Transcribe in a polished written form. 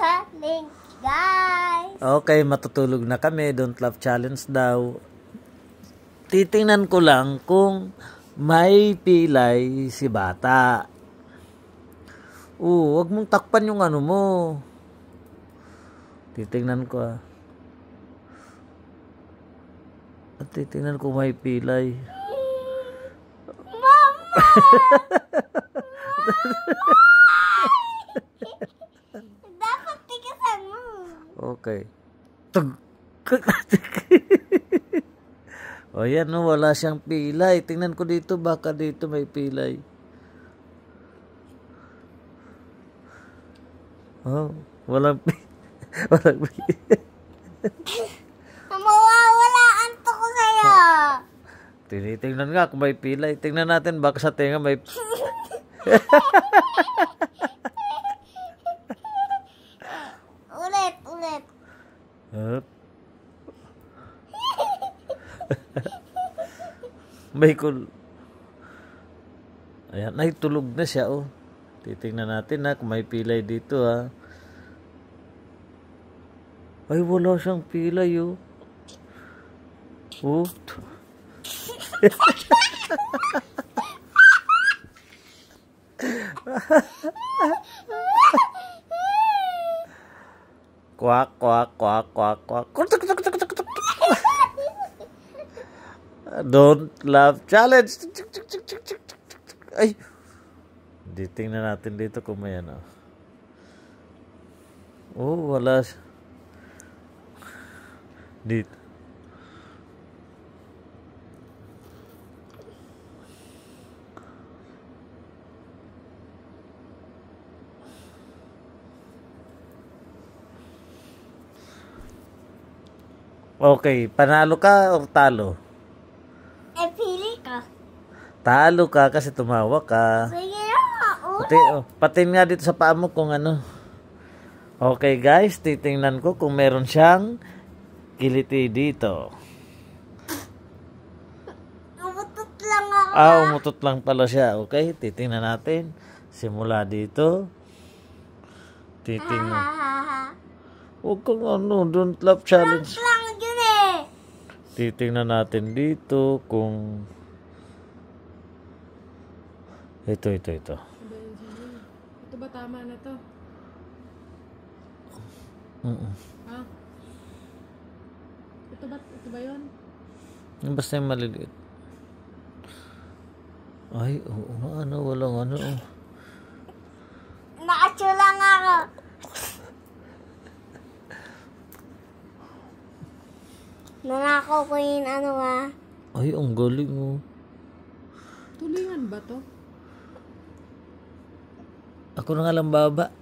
challenge, guys. Okay, matutulog na kami. Don't Love Challenge daw. Titingnan ko lang kung may pilay si bata. Wag mong takpan yung ano mo. Titingnan ko At titingnan ko may pilay. Mama! Dapat tigasan mo. Okay. O yan, no, wala siyang pilay. Tingnan ko dito, baka dito may pilay. Walang walang pilay. Mawawalaan to ko sa'yo. Tinitingnan nga kung may pilay. Tingnan natin, baka sa tenga may... Ulit. May Ayan, ay tulog na siya, Titingnan natin kung may pilay dito, Ay, wala siyang pilay, Kwak, kwak, kwak, kwak, kwak. Don't Love Challenge. Ay. Tingnan natin dito kung may ano. Wala. Dito. Okay, panalo ka o talo? Pili ka. Talo ka kasi tumawa ka. Sige na, Patin nga dito sa paa mo kung ano. Okay guys, titingnan ko kung meron siyang kiliti dito. Umutot lang ako. Umutot lang pala siya. Okay, titingnan natin. Simula dito. Titingnan. Huwag kang Don't Love Challenge. Lang yun Titingnan natin dito kung... Ito. Ito ba tama na to? Ha? Ito ba yun? Basta yung maliliit. Ay, walang Nakachula nga ako. Nanakaw ko yung Ay, ang galing Tulingan ba to? Ako na nga lang baba.